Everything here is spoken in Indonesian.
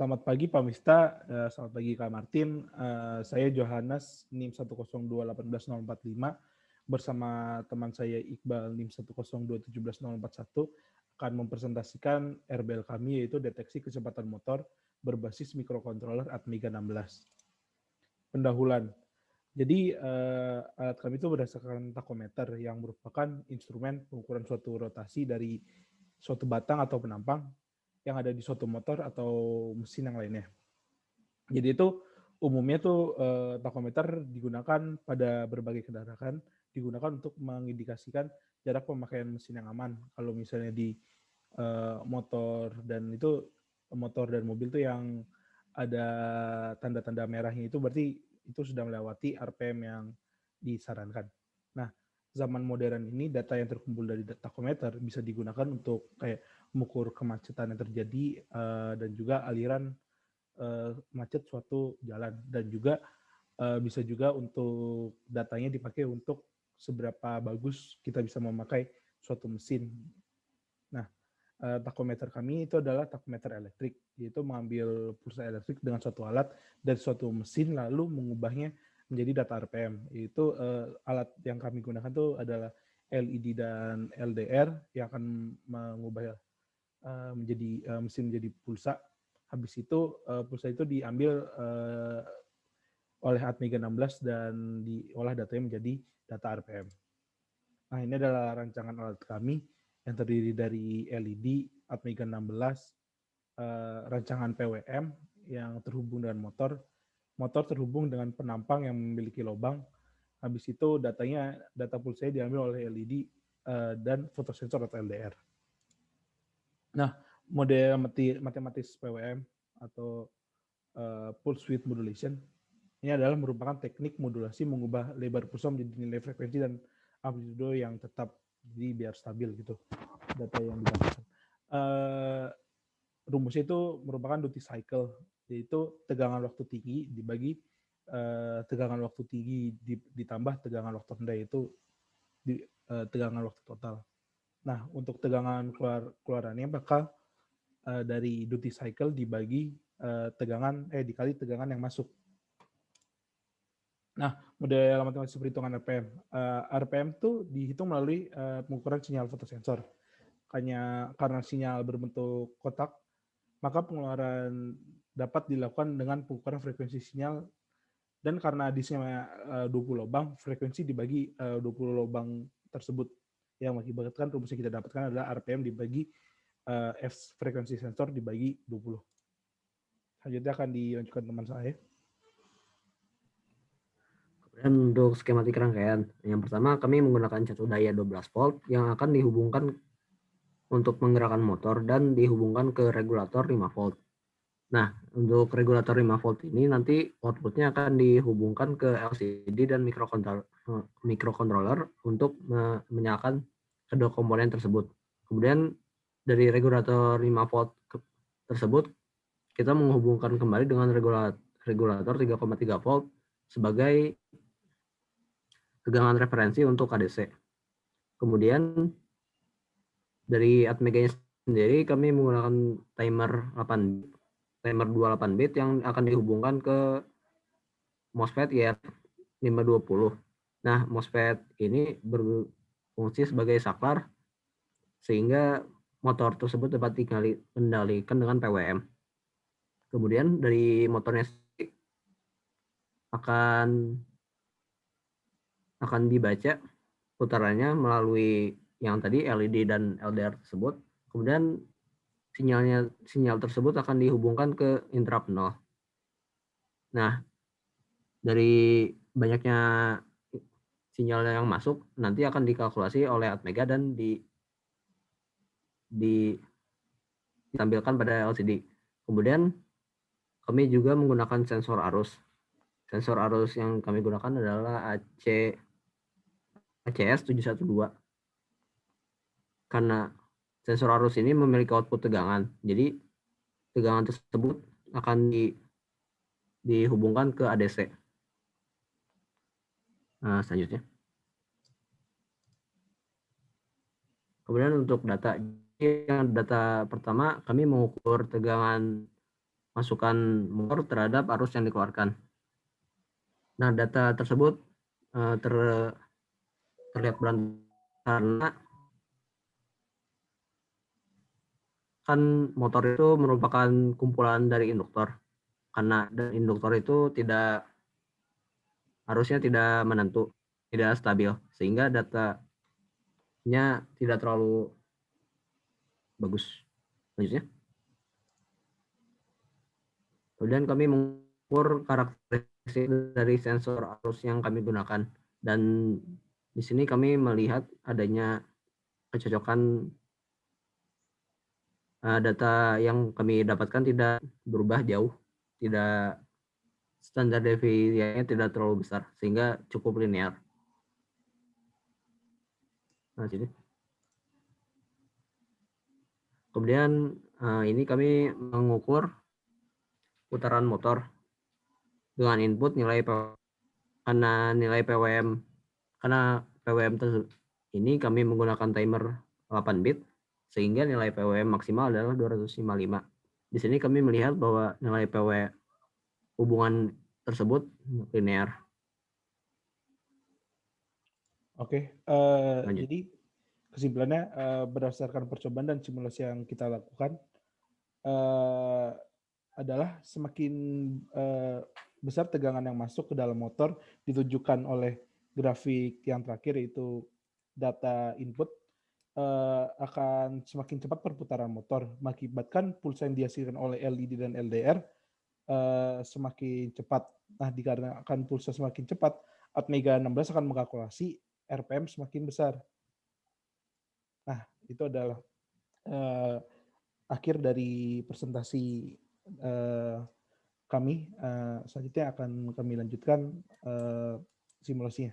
Selamat pagi Pak Mista, selamat pagi Kak Martin. Saya Johannes, NIM 102.18045, bersama teman saya Iqbal, NIM 102.17041, akan mempresentasikan RBL kami, yaitu deteksi kecepatan motor berbasis mikrokontroler Atmega 16. Pendahuluan. Jadi alat kami itu berdasarkan takometer yang merupakan instrumen pengukuran suatu rotasi dari suatu batang atau penampang yang ada di suatu motor atau mesin yang lainnya. Jadi itu umumnya tuh takometer digunakan pada berbagai kendaraan, digunakan untuk mengindikasikan jarak pemakaian mesin yang aman. Kalau misalnya di motor dan mobil tuh yang ada tanda-tanda merahnya itu berarti itu sudah melewati RPM yang disarankan. Nah, zaman modern ini data yang terkumpul dari takometer bisa digunakan untuk kayak mengukur kemacetan yang terjadi dan juga aliran macet suatu jalan, dan juga bisa juga untuk datanya dipakai untuk seberapa bagus kita bisa memakai suatu mesin. Nah, takometer kami itu adalah takometer elektrik, yaitu mengambil pulsa elektrik dengan suatu alat dari suatu mesin lalu mengubahnya menjadi data RPM. Yaitu alat yang kami gunakan itu adalah LED dan LDR yang akan mengubah mesin menjadi pulsa. Habis itu pulsa itu diambil oleh Atmega 16 dan diolah datanya menjadi data RPM. Nah, ini adalah rancangan alat kami yang terdiri dari LED, Atmega 16, rancangan PWM yang terhubung dengan motor terhubung dengan penampang yang memiliki lubang. Habis itu data pulsanya diambil oleh LED dan fotosensor atau LDR. Nah, model matematis PWM atau pulse width modulation ini adalah merupakan teknik modulasi mengubah lebar pulsa menjadi nilai frekuensi dan amplitudo yang tetap, jadi biar stabil gitu data yang didapatkan. Rumusnya itu merupakan duty cycle, yaitu tegangan waktu tinggi dibagi tegangan waktu tinggi ditambah tegangan waktu rendah, yaitu tegangan waktu total. Nah, untuk tegangan keluarannya bakal dari duty cycle dibagi dikali tegangan yang masuk. Nah, model matematis perhitungan RPM. RPM itu dihitung melalui pengukuran sinyal fotosensor. Karena sinyal berbentuk kotak, maka pengeluaran dapat dilakukan dengan pengukuran frekuensi sinyal, dan karena disknya 20 lubang, frekuensi dibagi 20 lubang tersebut, yang mengakibatkan rumus yang kita dapatkan adalah RPM dibagi F frekuensi sensor dibagi 20. Selanjutnya akan dilanjutkan teman saya. Dan untuk skematik rangkaian, yang pertama kami menggunakan catu daya 12 volt yang akan dihubungkan untuk menggerakkan motor dan dihubungkan ke regulator 5 volt. Nah, untuk regulator 5 volt ini nanti outputnya akan dihubungkan ke LCD dan microcontroller untuk menyalakan kedua komponen tersebut. Kemudian dari regulator 5 volt tersebut kita menghubungkan kembali dengan regulator 3,3 volt sebagai tegangan referensi untuk ADC. Kemudian dari Atmega sendiri kami menggunakan timer 28 bit yang akan dihubungkan ke MOSFET IR520. Nah, MOSFET ini berfungsi sebagai saklar sehingga motor tersebut dapat dikendalikan dengan PWM. Kemudian dari motornya akan dibaca putarannya melalui yang tadi LED dan LDR tersebut. Kemudian sinyal tersebut akan dihubungkan ke interrupt 0. Nah, dari banyaknya sinyal yang masuk nanti akan dikalkulasi oleh Atmega dan ditampilkan pada LCD. Kemudian kami juga menggunakan sensor arus. Sensor arus yang kami gunakan adalah ACS 712. Karena sensor arus ini memiliki output tegangan, jadi tegangan tersebut akan dihubungkan ke ADC. Nah, selanjutnya. Kemudian untuk data pertama kami mengukur tegangan masukan motor terhadap arus yang dikeluarkan. Nah, data tersebut terlihat berantakan karena kan motor itu merupakan kumpulan dari induktor. Karena induktor itu harusnya tidak menentu, tidak stabil, sehingga datanya tidak terlalu bagus. Selanjutnya, kemudian kami mengukur karakteristik dari sensor arus yang kami gunakan, dan di sini kami melihat adanya kecocokan data yang kami dapatkan tidak berubah jauh, tidak standar deviasinya tidak terlalu besar, sehingga cukup linear. Nah, sini. Kemudian ini kami mengukur putaran motor dengan input nilai karena nilai PWM ini kami menggunakan timer 8 bit sehingga nilai PWM maksimal adalah 255. Di sini kami melihat bahwa nilai PW hubungan tersebut linear. Oke, jadi kesimpulannya berdasarkan percobaan dan simulasi yang kita lakukan adalah semakin besar tegangan yang masuk ke dalam motor ditunjukkan oleh grafik yang terakhir, yaitu data input, akan semakin cepat perputaran motor, mengakibatkan pulsa yang dihasilkan oleh LED dan LDR semakin cepat. Nah, dikarenakan pulsa semakin cepat, Atmega 16 akan mengkalkulasi RPM semakin besar. Nah, itu adalah akhir dari presentasi kami. Selanjutnya akan kami lanjutkan simulasinya.